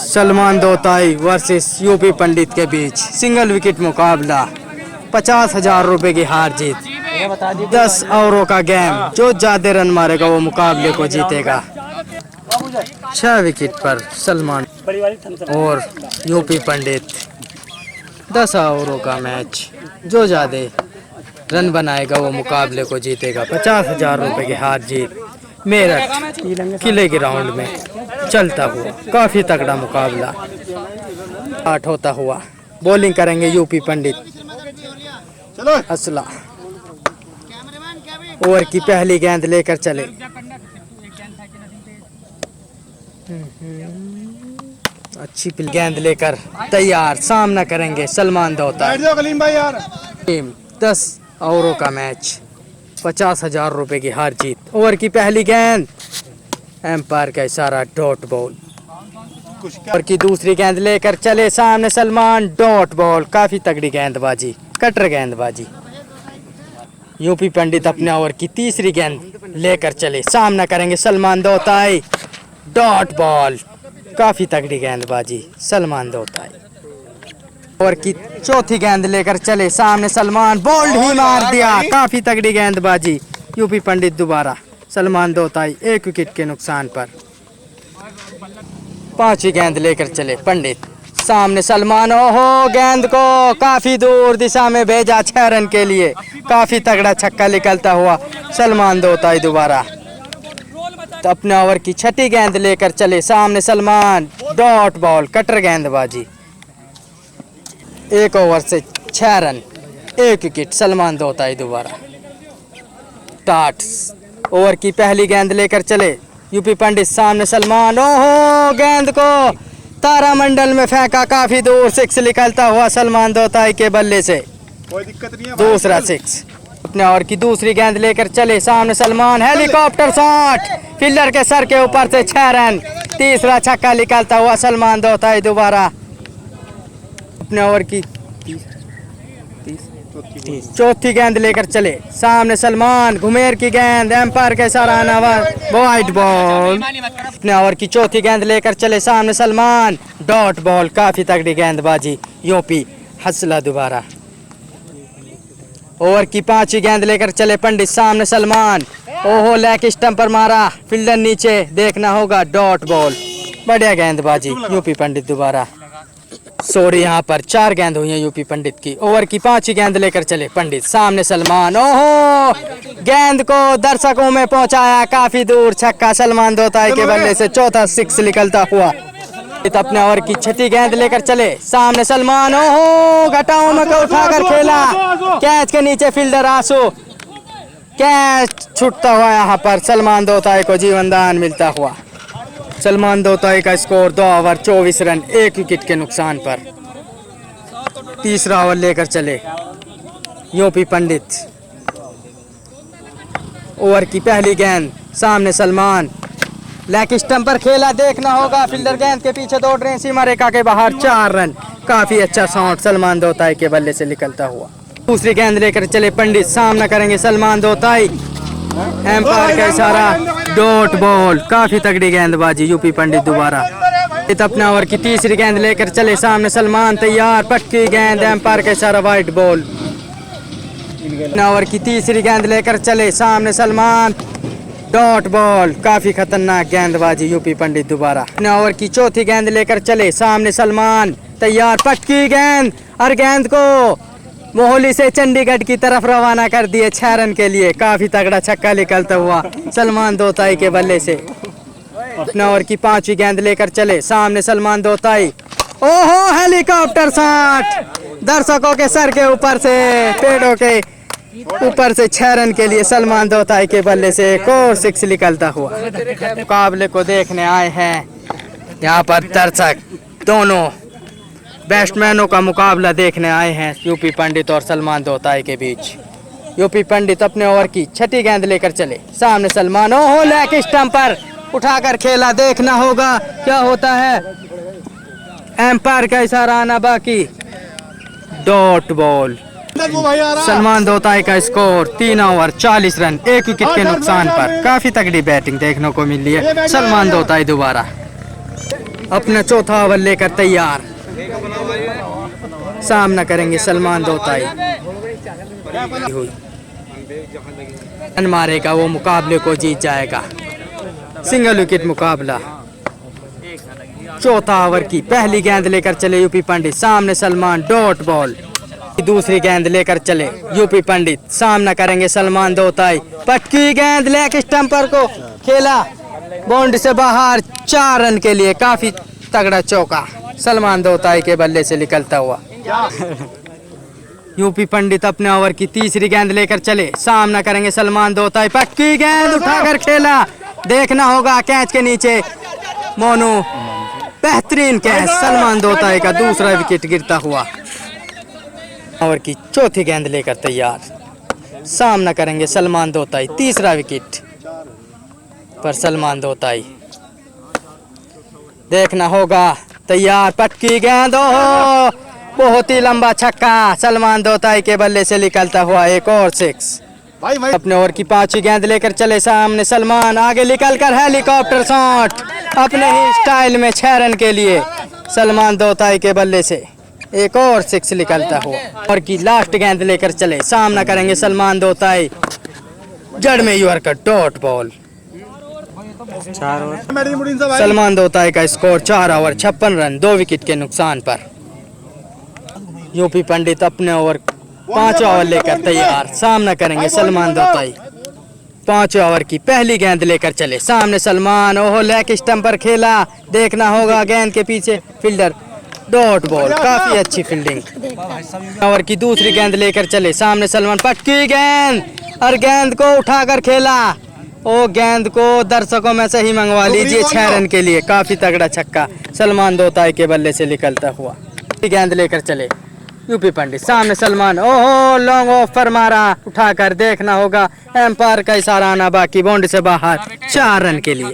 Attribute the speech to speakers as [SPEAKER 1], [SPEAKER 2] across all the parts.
[SPEAKER 1] Salman दोताई versus UP पंडित के बीच single wicket मुकाबला। 50,000 रुपए की हार जीत। 10 ओवरों का गेम। जो ज्यादा रन मारेगा वो मुकाबले को जीतेगा। 6 विकेट पर सलमान और यूपी पंडित। 10 ओवरों का मैच। जो ज्यादा रन बनाएगा वो मुकाबले को जीतेगा। 50,000 रुपए की हार जीत मेरठ किले ग्राउंड में चलता हुआ काफी तगड़ा मुकाबला स्टार्ट होता हुआ। बॉलिंग करेंगे यूपी पंडित असला। ओवर की पहली गेंद लेकर चले। अच्छी गेंद लेकर तैयार। सामना करेंगे सलमान दोता। 10 ओवरों का मैच। 50,000 रुपए की हार जीत। ओवर की पहली गेंद एम्पायर का इशारा डॉट बॉल। ओवर की दूसरी गेंद लेकर चले सामने सलमान। Dot ball. काफी तगड़ी गेंदबाजी, कटर गेंदबाजी। यूपी पंडित अपने ओवर की तीसरी गेंद लेकर चले। सामना करेंगे सलमान दोताई। Dot ball. काफी तगड़ी गेंदबाजी सलमान दोताई। ओवर की चौथी गेंद लेकर चले सामने सलमान। बोल्ड ही मार दिया। काफी तगड़ी गेंदबाजी यूपी पंडित दोबारा। सलमान दोताई 1 विकेट के नुकसान पर। 5वीं गेंद लेकर चले पंडित। सामने सलमान। ओहो, गेंद को काफी दूर दिशा में भेजा 6 रन के लिए। काफी तगड़ा छक्का निकलता हुआ सलमान दोताई दोबारा। तो अपने ओवर की 6ठी गेंद लेकर चले सामने सलमान। डॉट बॉल, कटर गेंदबाजी। 1 ओवर से 6 रन, 1 विकेट सलमान दोताई दोबारा। स्टार्ट। ओवर की पहली गेंद लेकर चले यूपी पंडित। सामने सलमान। ओहो, गेंद को तारामंडल में फेंका। काफी दूर 6 निकलता हुआ सलमान दोताई के बल्ले से।
[SPEAKER 2] कोई दिक्कत नहीं है।
[SPEAKER 1] दूसरा 6। अपने ओवर की दूसरी गेंद लेकर चले सामने सलमान। हेलीकॉप्टर शॉट, फील्डर के सर के ऊपर से 6 रन। तीसरा छक्का निकलता हुआ सलमान दोताई दोबारा। अपने ओवर की चौथी गेंद लेकर चले सामने सलमान। घुमेर की गेंद, एम्पायर के सराहना वाइट बॉल। अपने ओवर की चौथी गेंद लेकर चले सामने सलमान। Dot ball. काफी तगड़ी गेंदबाजी यूपी हसला दोबारा। ओवर की 5वीं गेंद लेकर चले पंडित। सामने सलमान। ओहो, लेग स्टंप पर मारा। फील्डर नीचे, देखना होगा। Dot ball. बढ़िया गेंदबाजी यूपी पंडित दोबारा। सॉरी, यहाँ पर 4 गेंद हुई है यूपी पंडित की। ओवर की 5वीं गेंद लेकर चले पंडित। सामने सलमान। ओहो, गेंद को दर्शकों में पहुंचाया। काफी दूर छक्का सलमान दोताई के बल्ले से। चौथा 6 निकलता हुआ। अपने ओवर की 6ठी गेंद लेकर चले सामने सलमान। ओहो, घटाओं में को उठाकर खेला। कैच के नीचे फील्डर आंसू। कैच छूटता हुआ यहाँ पर सलमान दोताई को जीवनदान मिलता हुआ। सलमान दोताई का स्कोर 2 ओवर 24 रन, 1 विकेट के नुकसान पर। तीसरा ओवर लेकर चले यूपी पंडित। ओवर की पहली गेंद सामने सलमान। लेग स्टंप पर खेला, देखना होगा। फील्डर गेंद के पीछे दौड़ रहे हैं सीमा रेखा के बाहर। 4 रन। काफी अच्छा शॉट सलमान दोताई के बल्ले से निकलता हुआ। दूसरी गेंद लेकर चले पंडित। सामना करेंगे सलमान दोताई। एम्पायर का इशारा डॉट बॉल। काफी तगड़ी गेंदबाजी यूपी पंडित दोबारा। अपने ओवर की तीसरी गेंद लेकर चले सामने सलमान। तैयार, पटकी गेंद, एम्पायर का इशारा वाइट बॉल। अपने ओवर की तीसरी गेंद लेकर चले सामने सलमान। Dot ball. काफी खतरनाक गेंदबाजी यूपी पंडित दोबारा। अपने ओवर की चौथी गेंद लेकर चले सामने सलमान। तैयार, पटकी गेंद और गेंद को मोहाली से चंडीगढ़ की तरफ रवाना कर दिए 6 रन के लिए। काफी तगड़ा छक्का निकलता हुआ सलमान दोताई के बल्ले से। अपने ओवर की 5वीं गेंद लेकर चले सामने सलमान दोताई। ओहो, हेलीकॉप्टर शॉट दर्शकों के सर के ऊपर से, पेड़ों के ऊपर से 6 रन के लिए सलमान दोताई के बल्ले से। एक और 6 निकलता हुआ। मुकाबले को देखने आए हैं यहाँ पर दर्शक। दोनों बैट्समैनों का मुकाबला देखने आए हैं यूपी पंडित और सलमान दोताई के बीच। यूपी पंडित अपने ओवर की 6ठी गेंद लेकर चले सामने सलमान। ओहो, लेग स्टंप पर उठाकर खेला, देखना होगा क्या होता है। एम्पायर का इशारा आना बाकी। Dot ball. सलमान दोताई का स्कोर 3 ओवर 40 रन, 1 विकेट के नुकसान पर। काफी तगड़ी बैटिंग देखने को मिली है सलमान दोताई दोबारा। अपना चौथा ओवर लेकर तैयार, सामना करेंगे सलमान दोताई। रन मारेगा वो मुकाबले को जीत जाएगा। सिंगल विकेट मुकाबला। चौथा ओवर की पहली गेंद लेकर चले यूपी पंडित, सामने सलमान, डॉट बॉल। दूसरी गेंद लेकर चले यूपी पंडित, सामना करेंगे सलमान दोताई। पटकी गेंद लेग स्टंपर को खेला, बाउंड्री से बाहर, 4 रन के लिए। काफी तगड़ा चौका सलमान दोताई के बल्ले से निकलता हुआ। यूपी पंडित अपने ओवर की तीसरी गेंद लेकर चले, सामना करेंगे सलमान दोताई। पटकी गेंद उठाकर खेला, देखना होगा कैच के नीचे मोनू, बेहतरीन कैच। सलमान दोताई का दूसरा विकेट गिरता हुआ। ओवर की चौथी गेंद लेकर तैयार, सामना करेंगे सलमान दोताई। तीसरा विकेट पर सलमान दोताई, देखना होगा तैयार। पटकी गेंद, ओहो, बहुत ही लंबा छक्का सलमान दोताई के बल्ले से निकलता हुआ। एक और 6। अपने ओवर की 5वीं गेंद लेकर चले, सामने सलमान, आगे निकलकर हेलीकॉप्टर शॉट अपने ही स्टाइल में 6 रन के लिए सलमान दोताई के बल्ले से। एक और 6 निकलता हुआ। और की लास्ट गेंद लेकर चले, सामना करेंगे सलमान दोताई। जड़ में यॉर्कर, डॉट बॉल। सलमान दोताई का स्कोर 4 ओवर 56 रन, 2 विकेट के नुकसान पर। यूपी पंडित अपने ओवर 5 ओवर लेकर तैयार, सामना करेंगे सलमान दोताई। 5 ओवर की पहली गेंद लेकर चले, सामने सलमान, ओहो, लेग स्टंप पर खेला, देखना होगा गेंद के पीछे फील्डर, डॉट बॉल। काफी अच्छी फील्डिंग। ओवर की दूसरी गेंद लेकर चले, सामने सलमान। पटकी गेंद और गेंद को उठाकर खेला, ओ गेंद को दर्शकों में से ही मंगवा लीजिए 6 रन के लिए। काफी तगड़ा छक्का सलमान दोताई के बल्ले से निकलता हुआ। गेंद लेकर चले यूपी पंडित, सामने सलमान, ओहो, लॉन्ग ऑफ पर मारा, उठाकर देखना होगा एम्पायर का इशारा आना बाकी, बाउंड्री से बाहर, 4 रन के लिए।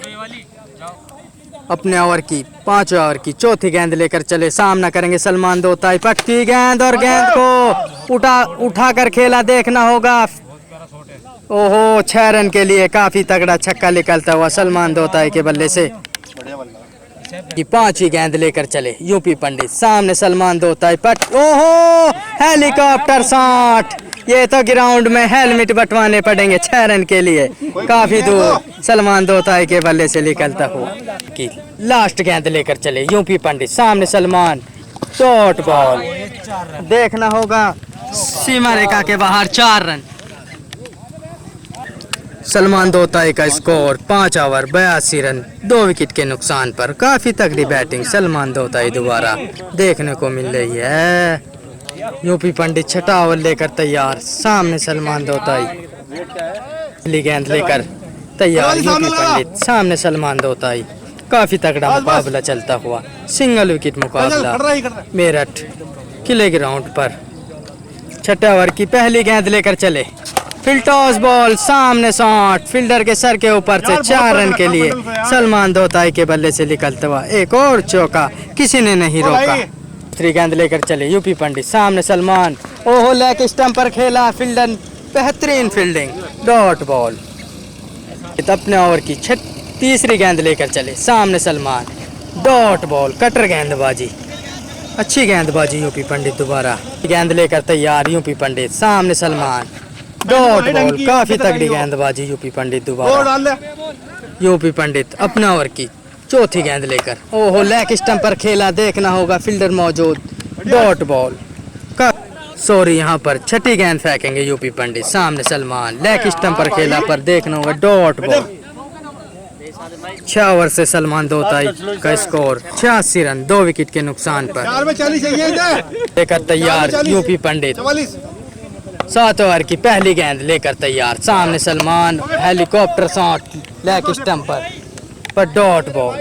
[SPEAKER 1] अपने ओवर की 5 ओवर की चौथी गेंद लेकर चले, सामना करेंगे सलमान दोताई। पटकी गेंद और गेंद को उठाकर खेला, देखना होगा, ओहो, 6 रन के लिए। काफी तगड़ा छक्का निकलता हुआ सलमान दोताई के बल्ले से। की 5वीं गेंद लेकर चले यूपी पंडित, सामने सलमान दोताई। ओहो, हेलीकॉप्टर शॉट, ये तो ग्राउंड में हेलमेट बंटवाने पड़ेंगे 6 रन के लिए। काफी दूर सलमान दोताई के बल्ले से निकलता हुआ। की लास्ट गेंद लेकर चले यूपी पंडित, सामने सलमान, डॉट बॉल। देखना होगा सीमा रेखा के बाहर, 4 रन। सलमान दोताई का स्कोर 5 ओवर 82 रन, 2 विकेट के नुकसान पर। काफी तगड़ी बैटिंग सलमान दोताई दोबारा देखने को मिल रही है। यूपी पंडित 6ठा ओवर लेकर तैयार, सामने सलमान दोताई। पहली गेंद लेकर तैयार यूपी पंडित, सामने सलमान दोताई। काफी तगड़ा मुकाबला चलता हुआ, सिंगल विकेट मुकाबला मेरठ किले ग्राउंड पर। 6ठे ओवर की पहली गेंद लेकर चले, फिल्टॉस बॉल, सामने शॉट, फील्डर के सर के ऊपर से, 4 रन के लिए सलमान दोताई के बल्ले से निकलता हुआ। एक और चौका, किसी ने नहीं रोका। 3 गेंद लेकर चले यूपी पंडित, सामने सलमान, ओहो, लेग स्टंप पर खेला, फील्डर, बेहतरीन फील्डिंग, डॉट बॉल। अपने ओवर की तीसरी गेंद लेकर चले, सामने सलमान, डॉट बॉल, कटर गेंदबाजी, अच्छी गेंदबाजी यूपी पंडित दोबारा। गेंद लेकर तैयार यूपी पंडित, सामने सलमान, डॉट बॉल। काफी तगड़ी गेंदबाजी यूपी पंडित दोबारा। यूपी पंडित अपने ओवर की चौथी गेंद लेकर, ओहो, लेग स्टंप पर खेला, देखना होगा फील्डर मौजूद, डॉट बॉल। सॉरी, यहाँ पर 6ठी गेंद फेंकेंगे यूपी पंडित, सामने सलमान, लेग स्टंप पर खेला, पर देखना होगा डॉट बॉल। 6 ओवर से सलमान दोताई का स्कोर 86 रन, 2 विकेट के नुकसान पर। लेकर तैयार यूपी पंडित, 7 ओवर की पहली गेंद लेकर तैयार, सामने Salman, helicopter shot, leg stump पर डॉट बॉल।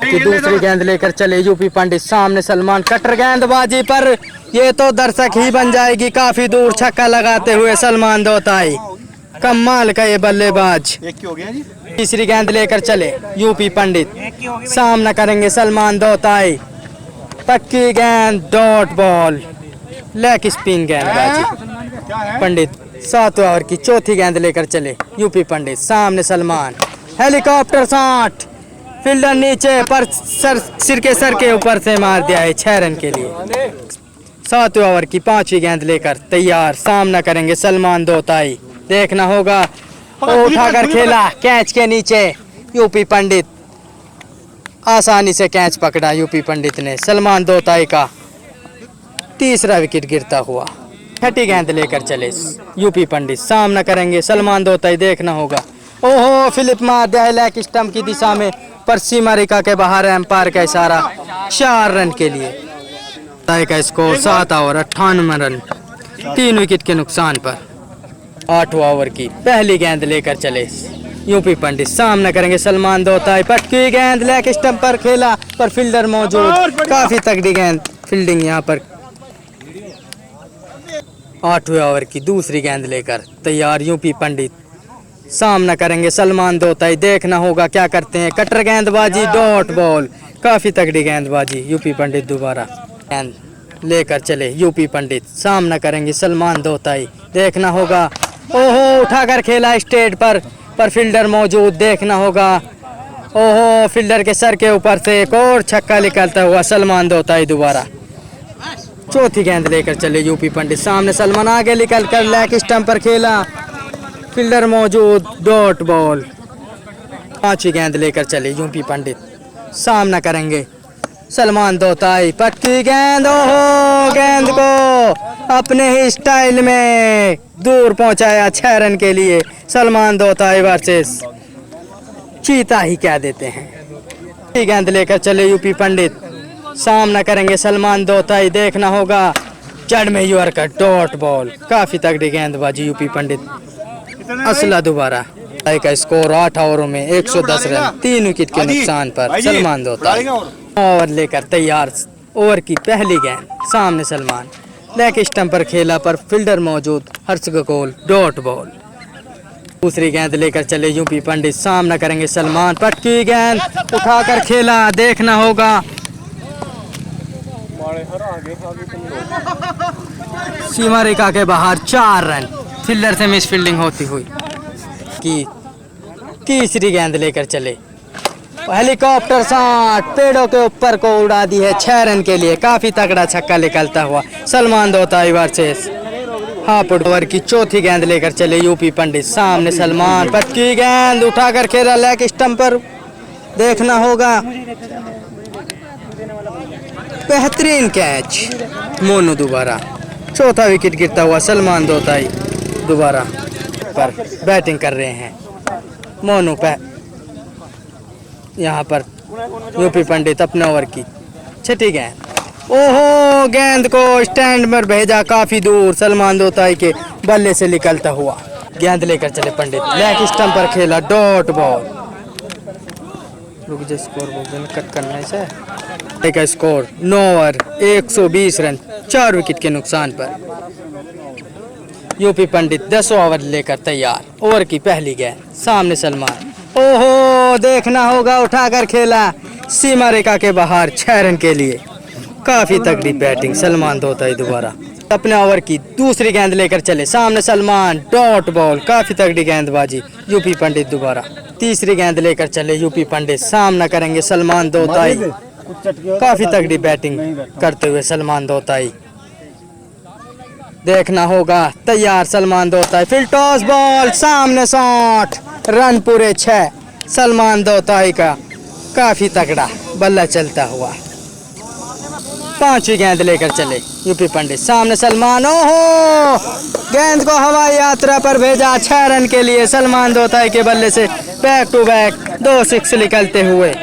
[SPEAKER 1] की दूसरी गेंद लेकर चले यूपी पंडित, सामने सलमान, कटर गेंदबाजी पर ये तो दर्शक ही बन जाएगी। काफी दूर छक्का लगाते हुए सलमान दोताई, कमाल का ये बल्लेबाज। तीसरी गेंद लेकर चले यूपी पंडित, सामना करेंगे सलमान दोताई। पक्की गेंद, डॉट बॉल, लेग स्पिन गेंदबाजी। पंडित 7 ओवर की चौथी गेंद लेकर चले यूपी पंडित, सामने सलमान, हेलीकॉप्टर शॉट, फील्डर नीचे पर सिर के ऊपर से मार दिया है 6 रन के लिए। 7वें ओवर की 5वीं गेंद लेकर तैयार, सामना करेंगे सलमान दोताई। देखना होगा, उठाकर खेला कैच के नीचे, यूपी पंडित आसानी से कैच पकड़ा यूपी पंडित ने। सलमान दोताई का तीसरा विकेट गिरता हुआ। 6ठी गेंद लेकर चले यूपी पंडित, सामना करेंगे सलमान दोताई। देखना होगा, ओहो फिलिप मार दिया है लेग स्टंप की दिशा में, पर सीमा रेखा के बाहर एम्पायर का इशारा। 4 रन के लिए ताई का स्कोर 7 ओवर 98 रन, 3 विकेट के नुकसान पर। 8वां ओवर की पहली गेंद लेकर चले यूपी पंडित, सामना करेंगे सलमान दोताई। पटकी गेंद लेग स्टंप पर खेला, पर फील्डर मौजूद, काफी तगड़ी गेंद फील्डिंग यहाँ पर। 8वें ओवर की दूसरी गेंद लेकर तैयार यूपी पंडित, सामना करेंगे सलमान दोताई। देखना होगा क्या करते हैं, कटर गेंदबाजी, डॉट बॉल, काफी तगड़ी गेंदबाजी। यूपी पंडित दोबारा गेंद लेकर चले यूपी पंडित, सामना करेंगे सलमान दोताई। देखना होगा, ओहो उठाकर खेला स्टेट पर फील्डर मौजूद। देखना होगा, ओहो फील्डर के सर के ऊपर से एक और छक्का निकलता हुआ सलमान दोताई दोबारा। 4थी गेंद लेकर चले यूपी पंडित, सामने सलमान आगे निकल कर लेग स्टंप पर खेला, फील्डर मौजूद, डॉट बॉल। 5वीं गेंद लेकर चले यूपी पंडित, सामना करेंगे सलमान दोताई। पटकी गेंद, ओहो गेंद को अपने ही स्टाइल में दूर पहुंचाया 6 रन के लिए। सलमान दोताई वर्सेस चीता ही क्या देते हैं। गेंद लेकर चले यूपी पंडित, सामना करेंगे सलमान दोताई। देखना होगा, जड़ में यूर का डॉट बॉल, काफी तगड़ी गेंदबाजी यूपी पंडित। असला दोबारा का स्कोर 8 ओवरों में 110 रन, 3 विकेट के नुकसान पर सलमान दोताई। ओवर लेकर तैयार, ओवर की पहली गेंद, सामने सलमान लेग स्टंप पर खेला, पर फील्डर मौजूद, हर्ष गोल, डॉट बॉल। दूसरी गेंद लेकर चले यूपी पंडित, सामना करेंगे सलमान। पटकी गेंद उठाकर खेला, देखना होगा, सीमा रेखा के बाहर 4 रन, फील्डर से मिस फील्डिंग होती हुई। की तीसरी गेंद लेकर चले, हेलीकॉप्टर शॉट पेड़ों के ऊपर को उड़ा दी है 6 रन के लिए, काफी तगड़ा छक्का निकलता हुआ सलमान दोताई वर्सेस हाफ ओवर की 4थी गेंद लेकर चले यूपी पंडित, सामने सलमान। पटकी गेंद उठाकर खेला लेग स्टंप पर। देखना होगा, बेहतरीन कैच मोनू दोबारा। 4था विकेट गिरता हुआ सलमान दोताई दोबारा पर बैटिंग कर रहे हैं मोनू पे। यहाँ पर यूपी पंडित अपने ओवर की 6ठी गेंद, ओहो गेंद को स्टैंड में भेजा काफी दूर, सलमान दोताई के बल्ले से निकलता हुआ। गेंद लेकर चले पंडित, लेग स्टंप पर खेला, डॉट बॉल। रुक जा, स्कोर कट करना है। का स्कोर 9 ओवर 120 रन, 4 विकेट के नुकसान पर। यूपी पंडित 10 ओवर लेकर तैयार, ओवर की पहली गेंद, सामने सलमान। ओहो देखना होगा, उठाकर खेला, सीमा रेखा के बाहर 6 रन के लिए, काफी तगड़ी बैटिंग सलमान दोताई दोबारा। अपने ओवर की दूसरी गेंद लेकर चले, सामने सलमान, डॉट बॉल, काफी तगड़ी गेंदबाजी यूपी पंडित दोबारा। तीसरी गेंद लेकर चले यूपी पंडित, सामना करेंगे सलमान दोताई, काफी तगड़ी बैटिंग करते हुए सलमान दोताई। देखना होगा, तैयार सलमान दोताई, फिर टॉस बॉल, सामने शॉट, रन पूरे 6 सलमान दोताई का, काफी तगड़ा बल्ला चलता हुआ। 5वीं गेंद लेकर चले यूपी पंडित, सामने सलमान, ओहो गेंद को हवाई यात्रा पर भेजा 6 रन के लिए सलमान दोताई के बल्ले से। बैक टू बैक 2 6 निकलते हुए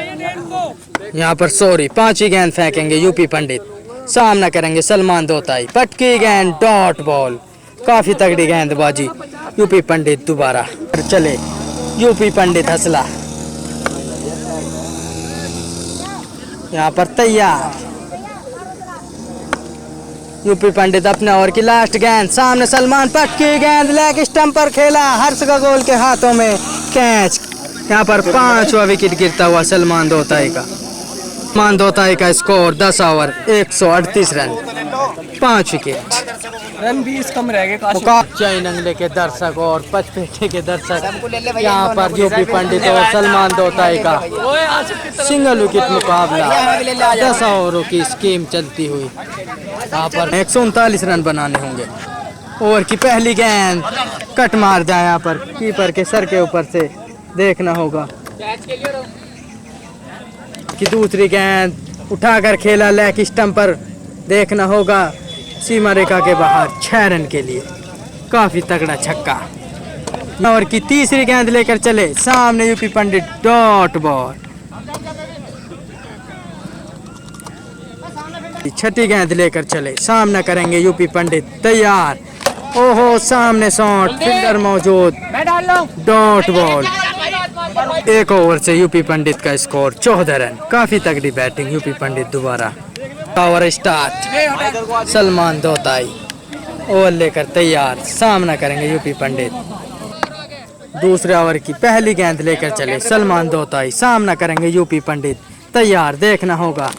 [SPEAKER 1] यहाँ पर 5वीं गेंद फेंकेंगे यूपी पंडित, सामना करेंगे सलमान दोताई। पटकी गेंद, डॉट बॉल, काफी तगड़ी गेंदबाजी यूपी पंडित दोबारा। चले यूपी पंडित हसला, यहाँ पर तैयार यूपी पंडित अपने ओवर की लास्ट गेंद, सामने सलमान। पटकी गेंद लेग स्टंप पर खेला, हर्ष गोल के हाथों में कैच। यहाँ पर 5वां विकेट गिरता हुआ सलमान दोताई का। सलमान दोताई का score 10 over 138 run, 5 wicket.
[SPEAKER 2] Run 20 कम रह गए काश।
[SPEAKER 1] चैन अंगले के दर्शक और पचपेटे के दर्शक यहाँ पर यूपी पंडित और सलमान दोताई का सिंगल विकेट मुकाबला 10 ओवरों की स्कीम चलती हुई। यहाँ पर 139 रन बनाने होंगे। ओवर की पहली गेंद कट मार जाए यहाँ पर कीपर के सर के ऊपर से, देखना होगा कि दूसरी गेंद उठाकर खेला लेग स्टंप पर, देखना होगा सीमा रेखा के बाहर 6 रन के लिए, काफी तगड़ा छक्का। ओवर की तीसरी गेंद लेकर चले सामने यूपी पंडित, डॉट बॉल। छठी गेंद लेकर चले, सामना करेंगे यूपी पंडित, तैयार। ओहो सामने शॉट, फील्डर मौजूद, डॉट बॉल। एक ओवर से यूपी पंडित का स्कोर 14 रन, काफी तगड़ी बैटिंग यूपी पंडित दोबारा। ओवर स्टार्ट, सलमान दोताई ओवर लेकर तैयार, सामना करेंगे यूपी पंडित। दूसरे ओवर की पहली गेंद लेकर चले सलमान दोताई, सामना करेंगे यूपी पंडित, तैयार, देखना होगा,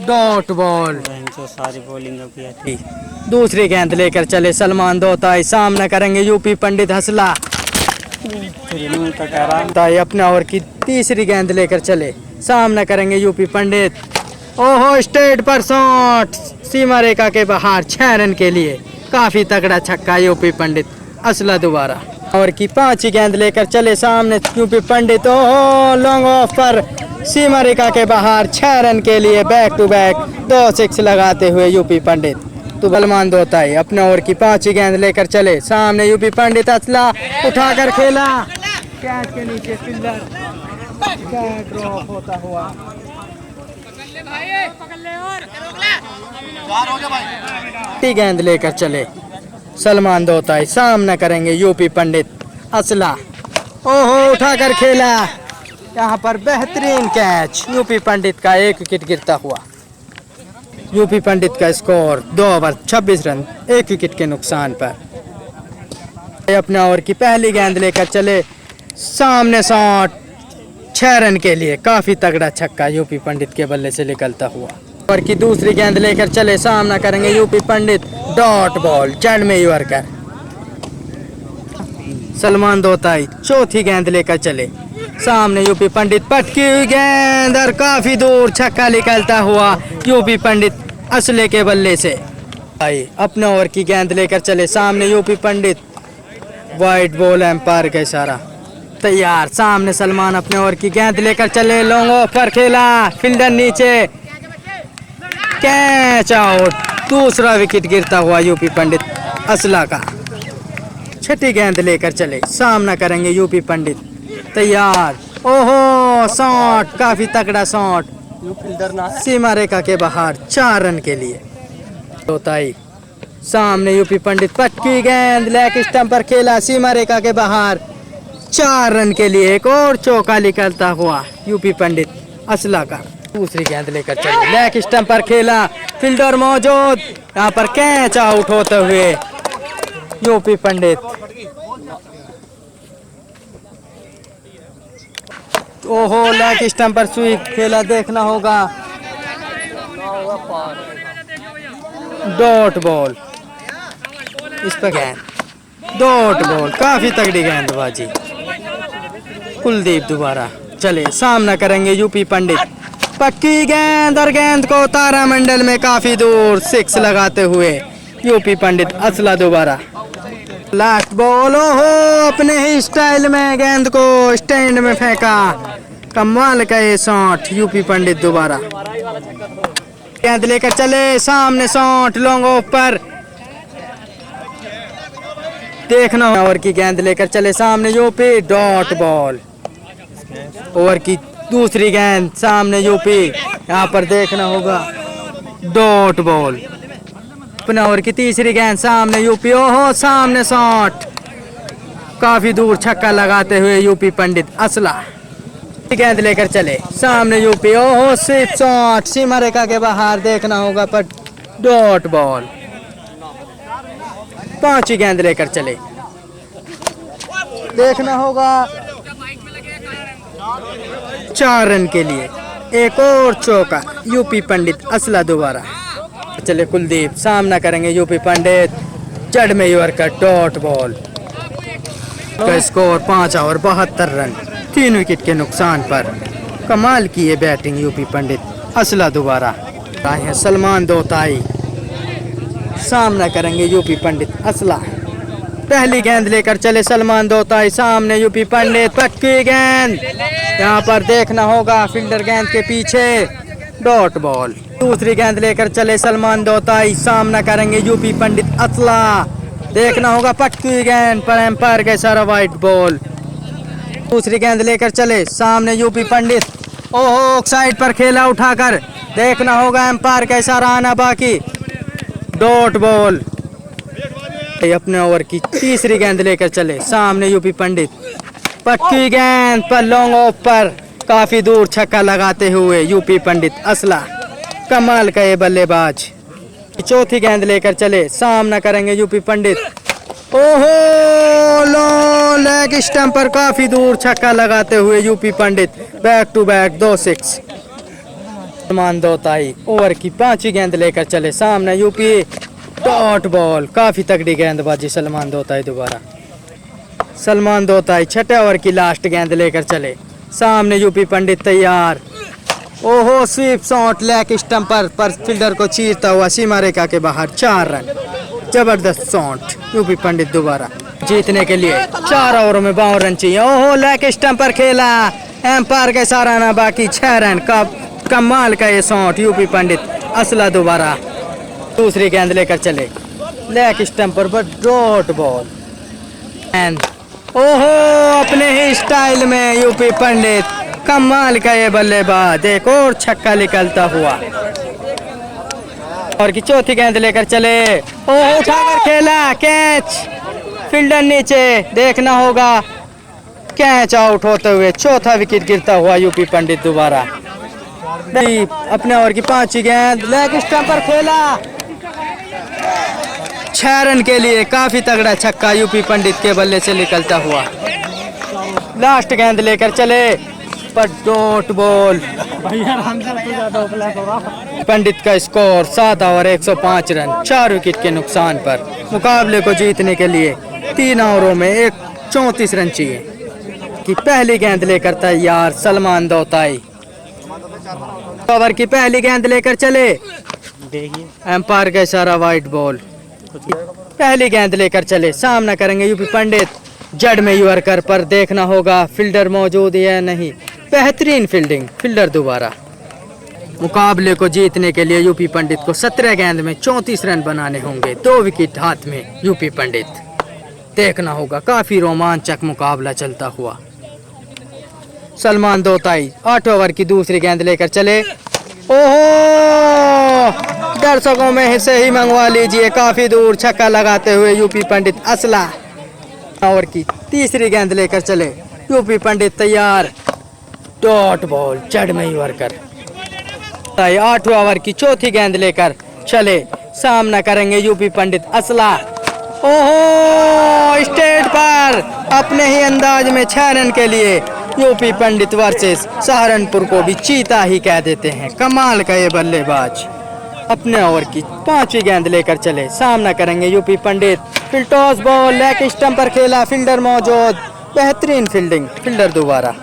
[SPEAKER 1] डॉट बॉल।
[SPEAKER 2] सारी बॉलिंग थी।
[SPEAKER 1] दूसरी गेंद लेकर चले सलमान दोताई, सामना करेंगे यूपी पंडित, हंसला ताई। अपने ओवर की तीसरी गेंद लेकर चले, सामना करेंगे यूपी पंडित। ओहो स्ट्रेट पर शॉट, सीमा रेखा के बाहर 6 रन के लिए, काफी तगड़ा छक्का यूपी पंडित, असला दोबारा। ओवर की 5 गेंद लेकर चले सामने यूपी पंडित, ओहो लॉन्ग ऑफ पर सीमा रेखा के बाहर 6 रन के लिए, बैक टू बैक 2 सिक्स लगाते हुए यूपी पंडित। तो सलमान दोताई अपने ओवर की 5 गेंद लेकर चले सामने यूपी पंडित, असला उठाकर खेला, कैच के नीचे फील्डर, कैच ड्रॉप होता हुआ। गेंद लेकर चले सलमान दोताई, सामना करेंगे यूपी पंडित, असला ओहो उठाकर खेला, यहाँ पर बेहतरीन कैच, यूपी पंडित का 1 विकेट गिरता हुआ। यूपी पंडित का स्कोर 2 ओवर 26 रन, 1 विकेट के नुकसान पर। अपने ओवर की पहली गेंद लेकर चले सामने शॉट, 6 रन के लिए, काफी तगड़ा छक्का यूपी पंडित के बल्ले से निकलता हुआ। ओवर की दूसरी गेंद लेकर चले, सामना करेंगे यूपी पंडित, डॉट बॉल, चढ़ में यॉर्कर। सलमान दोताई चौथी गेंद लेकर चले सामने यूपी पंडित, पटकी हुई गेंद और काफी दूर छक्का निकलता हुआ यूपी पंडित असले के बल्ले से। आई अपने ओवर की गेंद लेकर चले सामने यूपी पंडित, वाइट बॉल, एम्पायर का इशारा, तैयार। सामने सलमान अपने ओवर की गेंद लेकर चले, लॉन्ग ऑफ पर खेला, फील्डर नीचे, कैच आउट, दूसरा विकेट गिरता हुआ यूपी पंडित असला का। छठी गेंद लेकर चले, सामना करेंगे यूपी पंडित, तैयार। ओहो शॉट, काफी तगड़ा शॉट, सीमा रेखा के बाहर 4 रन के लिए। दोताई सामने यूपी पंडित, पटकी गेंद लेग स्टंप पर खेला, सीमा रेखा के बाहर 4 रन के लिए, एक और चौका निकलता हुआ यूपी पंडित असला का। दूसरी गेंद लेकर चले, लेग स्टंप पर खेला, फील्डर मौजूद, यहाँ पर कैच आउट होते हुए यूपी पंडित। ओहो लेग स्टंप पर स्वीप खेला, देखना होगा, डॉट बॉल, इस पर गेंद, डॉट बॉल, काफी तगड़ी गेंदबाजी। कुलदीप दोबारा चले, सामना करेंगे यूपी पंडित, पक्की गेंद और गेंद को तारामंडल में काफी दूर 6 लगाते हुए यूपी पंडित असला दोबारा। लास्ट बॉल, ओहो अपने ही स्टाइल में गेंद को स्टैंड में फेंका, कमाल का ये शॉट, यूपी पंडित दोबारा। गेंद लेकर चले सामने शॉट, लॉन्ग ऑफ पर, देखना ओवर की गेंद लेकर चले सामने यूपी, डॉट बॉल। ओवर की दूसरी गेंद सामने यूपी, यहाँ पर देखना होगा, डॉट बॉल। अपने ओवर की तीसरी गेंद सामने यूपी, ओहो सामने शॉट, काफी दूर छक्का लगाते हुए यूपी पंडित असला। गेंद लेकर चले सामने यूपी, ओहो स्वीप शॉट, सीमा रेखा के बाहर, देखना होगा पर डॉट बॉल। 5 गेंद लेकर चले, देखना होगा, 4 रन के लिए, एक और चौका, यूपी पंडित असला दोबारा। चले कुलदीप, सामना करेंगे यूपी पंडित, जड़ में यॉर्कर डॉट बॉल का स्कोर 5 ओवर 72 रन, 3 विकेट के नुकसान पर। कमाल की ये बैटिंग यूपी पंडित असला दोबारा आए हैं सलमान दोताई, सामना करेंगे यूपी पंडित असला। पहली गेंद लेकर चले सलमान दोताई, सामने यूपी पंडित, पक्की गेंद यहाँ पर देखना होगा फील्डर गेंद के पीछे, डॉट बॉल। दूसरी गेंद लेकर चले सलमान दोताई, सामना करेंगे यूपी पंडित असला, देखना होगा पक्की गेंद पर एम्पायर का इशारा, वाइट बॉल। दूसरी गेंद लेकर चले सामने यूपी पंडित, ओहो साइड पर खेला उठाकर, देखना होगा एम्पायर का इशारा आना बाकी, डॉट बॉल। अपने ओवर की तीसरी गेंद लेकर चले सामने यूपी पंडित, पक्की गेंद पर लॉन्ग ऑफ पर काफी दूर छक्का लगाते हुए यूपी पंडित असला, कमाल का ये बल्लेबाज। चौथी गेंद लेकर चले सामना करेंगे यूपी पंडित, ओहो लो लेग स्टंप पर काफी दूर छक्का लगाते हुए यूपी पंडित, बैक टू बैक 2 6। सलमान दोताई ओवर की 5वीं गेंद लेकर चले सामने यूपी, डॉट बॉल। काफी तगड़ी गेंदबाजी सलमान दोताई दोबारा। सलमान दोताई 6 ओवर की लास्ट गेंद लेकर चले सामने यूपी पंडित, तैयार, ओहो स्वीप शॉट लेग स्टंप पर फील्डर को चीरता हुआ सीमा रेखा के बाहर, 4 रन, जबरदस्त शॉट यूपी पंडित दोबारा। जीतने के लिए 4 ओवरों में 52 रन चाहिए, ओहो लेग स्टंप पर खेला, एम्पायर का इशारा ना बाकी, 6 रन का कमाल का ये शॉट यूपी पंडित असला दोबारा। दूसरी गेंद लेकर चले लेग स्टंप पर डॉट बॉल, एंड ओहो अपने ही स्टाइल में यूपी पंडित, कमाल का ये बल्लेबाज, एक और छक्का निकलता हुआ। और की चौथी गेंद लेकर चले, ओहो उठाकर खेला, कैच, फील्डर नीचे, देखना होगा कैच आउट होते हुए चौथा विकेट गिरता हुआ यूपी पंडित दोबारा। अपने ओवर की 5वीं गेंद लेग स्टंप पर खेला, 6 रन के लिए काफी तगड़ा छक्का यूपी पंडित के बल्ले से निकलता हुआ। लास्ट गेंद लेकर चले पर डॉट बॉल, पंडित का स्कोर 7 ओवर 105 रन, 4 विकेट के नुकसान पर। मुकाबले को जीतने के लिए 3 ओवरों में 34 रन चाहिए। की पहली गेंद लेकर तैयार सलमान दोताई, ओवर की पहली गेंद लेकर चले, एम्पायर का इशारा, वाइट बॉल। पहली गेंद लेकर चले सामना करेंगे यूपी पंडित, जड़ में यॉर्कर पर, देखना होगा फील्डर मौजूद है नहीं, बेहतरीन फील्डिंग, फील्डर दोबारा। मुकाबले को जीतने के लिए यूपी पंडित को 17 गेंद में 34 रन बनाने होंगे, 2 विकेट हाथ में यूपी पंडित, देखना होगा काफी रोमांचक मुकाबला चलता हुआ। सलमान दोताई 8 ओवर की दूसरी गेंद लेकर चले, ओहो दर्शकों में से ही मंगवा लीजिए, काफी दूर छक्का लगाते हुए यूपी पंडित असला। ओवर की तीसरी गेंद लेकर चले यूपी पंडित, तैयार, डॉट बॉल, जड़ में यॉर्कर। 8 ओवर की चौथी गेंद लेकर चले सामना करेंगे यूपी पंडित असला, ओहो स्टेट पर अपने ही अंदाज में 6 रन के लिए यूपी पंडित वर्सेस सहारनपुर को भी चीता ही कह देते हैं, कमाल का ये बल्लेबाज। अपने ओवर की 5वीं गेंद लेकर चले सामना करेंगे यूपी पंडित, field toss ball, leg stump पर खेला, फील्डर मौजूद, बेहतरीन फील्डिंग, फील्डर दोबारा।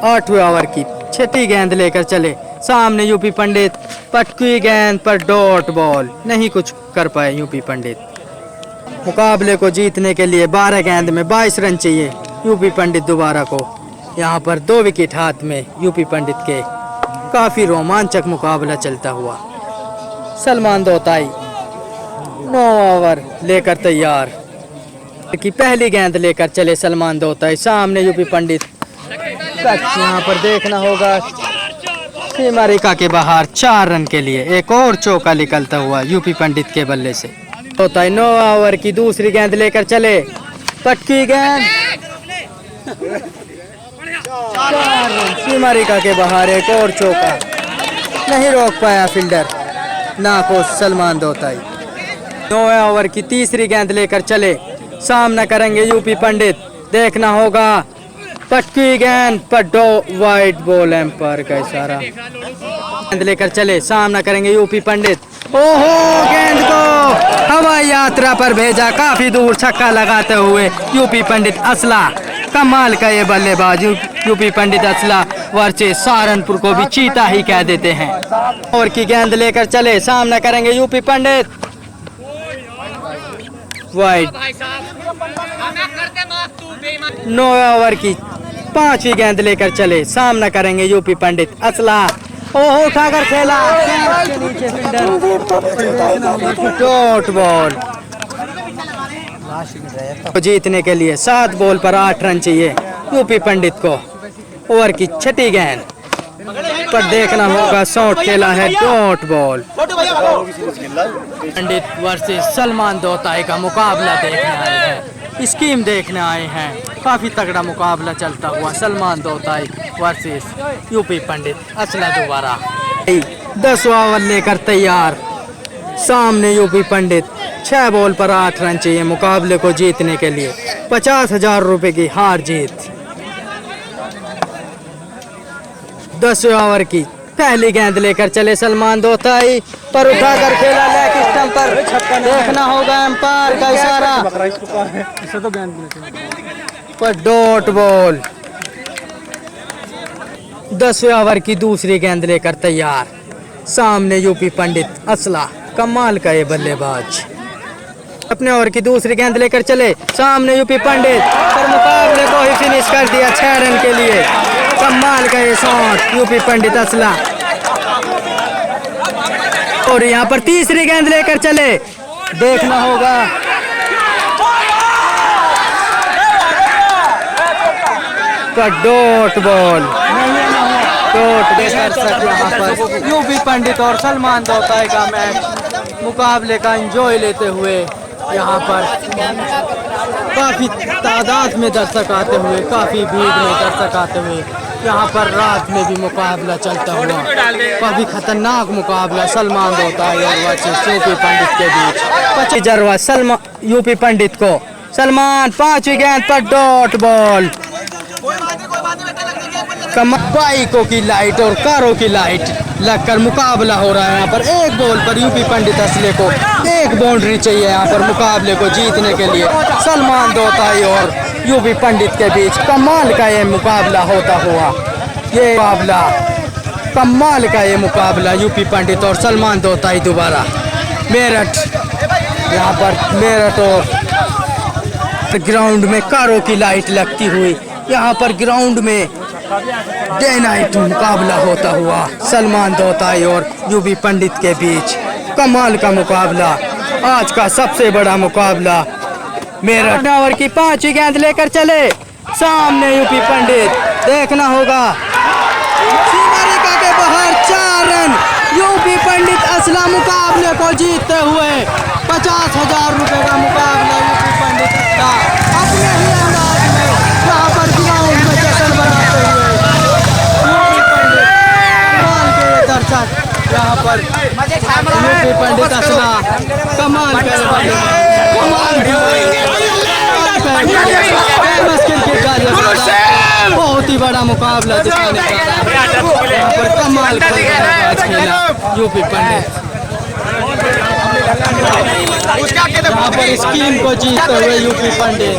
[SPEAKER 1] 8वें ओवर की 6ठी गेंद लेकर चले सामने यूपी पंडित, पटकी गेंद पर डॉट बॉल, नहीं कुछ कर पाए यूपी पंडित। मुकाबले को जीतने के लिए 12 गेंद में 22 रन चाहिए यूपी पंडित दोबारा को। यहाँ पर 2 विकेट हाथ में यूपी पंडित के, काफी रोमांचक मुकाबला चलता हुआ। सलमान दोताई 9 ओवर लेकर तैयार, की पहली गेंद लेकर चले सलमान दोताई सामने यूपी पंडित, यहाँ पर देखना होगा सीमा रेखा के बाहर, 4 रन के लिए एक और चौका निकलता हुआ यूपी पंडित के बल्ले से। दोताई 9 ओवर की दूसरी गेंद लेकर चले, पटकी गेंद, 4 रन, सीमा रेखा के बाहर एक और चौका, नहीं रोक पाया फील्डर नाखुश सलमान दोताई। 9वें ओवर की तीसरी गेंद लेकर चले सामना करेंगे यूपी पंडित, देखना होगा पटकी गेंद पर वाइट बॉल, एम्पायर का इशारा। गेंद लेकर चले सामना करेंगे यूपी पंडित, ओहो गेंद को हवाई यात्रा पर भेजा, काफी दूर छक्का लगाते हुए यूपी पंडित असला। कमाल का ये बल्लेबाज यूपी पंडित असला वर्सेस सहारनपुर को भी चीता ही कह देते हैं। और की गेंद लेकर चले, सामना करेंगे यूपी पंडित। वाइड 9 ओवर की 5वीं गेंद लेकर चले, सामना करेंगे यूपी पंडित असला। ओहो उठाकर खेला, नीचे डॉट बॉल। जीतने के लिए 7 बॉल पर 8 रन चाहिए यूपी पंडित को। ओवर की 6ठी गेंद पर देखना होगा, शॉट खेला है, डॉट बॉल। पंडित वर्सेस सलमान दोताई का मुकाबला देखने आए हैं, स्कीम देखने आए हैं। काफी तगड़ा मुकाबला चलता हुआ सलमान दोताई वर्सेस यूपी पंडित असला दोबारा। 10 ओवर लेकर तैयार, सामने यूपी पंडित। 6 बॉल पर 8 रन चाहिए मुकाबले को जीतने के लिए। 50,000 रुपए की हार जीत। 10 ओवर की पहली गेंद लेकर चले सलमान दोताई, पर उठाकर खेला लेग स्टंप पर। देखना होगा एम्पायर का इशारा पर डॉट बॉल। 10 ओवर की दूसरी गेंद लेकर तैयार, सामने यूपी पंडित असला। कमाल का ये बल्लेबाज अपने ओवर की दूसरी गेंद लेकर चले, सामने यूपी पंडित, पर मुकाबले को ही फिनिश कर दिया 6 रन के लिए। कमाल का ये शॉट यूपी पंडित असला। और यहाँ पर तीसरी गेंद लेकर चले, देखना होगा पर डॉट बॉल। डॉट देकर सकते यहाँ पर यूपी पंडित और सलमान दोताई का मैच मुकाबले का एंजॉय लेते हुए। यहाँ पर काफी तादाद में दर्शक आते हुए, काफी भीड़ में दर्शक आते हुए, यहाँ पर रात में भी मुकाबला चलता हुआ। काफी खतरनाक मुकाबला सलमान दोताई और यूपी पंडित के बीच। 25 जरवा सलमान यूपी पंडित को, सलमान 5वीं गेंद पर डॉट बॉल। बाइकों की लाइट और कारों की लाइट लगकर मुकाबला हो रहा है यहाँ पर। 1 बॉल पर यूपी पंडित असले को 1 बाउंड्री चाहिए यहाँ पर मुकाबले को जीतने के लिए। सलमान दोताई और यूपी पंडित के बीच कमाल का ये मुकाबला होता हुआ, ये मुकाबला कमाल का ये मुकाबला यूपी पंडित और सलमान दोताई दोबारा। मेरठ, यहाँ पर मेरठ और ग्राउंड में कारों की लाइट लगती हुई, यहाँ पर ग्राउंड में डे नाइट मुकाबला होता हुआ सलमान दोताई और यूपी पंडित के बीच। कमाल का मुकाबला, आज का सबसे बड़ा मुकाबला। मेरठ ओवर की 5वीं गेंद लेकर चले, सामने यूपी पंडित। देखना होगा सीमा रेखा के बाहर 4 रन। यूपी पंडित असला मुकाबले को जीतते हुए। 50,000 रुपए का मुकाबला यूपी पंडित असला अपने ही अंदाज में यहाँ पर ग्राउंड में जश्न बनाते हुए। दर्शक यहाँ पर यूपी पंडित असला कमाल बहुत ही बड़ा मुकाबला दिखाने का यहाँ पर कमाल का खेला यूपी पंडित। यहाँ पर स्कीम को जीतते हुए यूपी पंडित।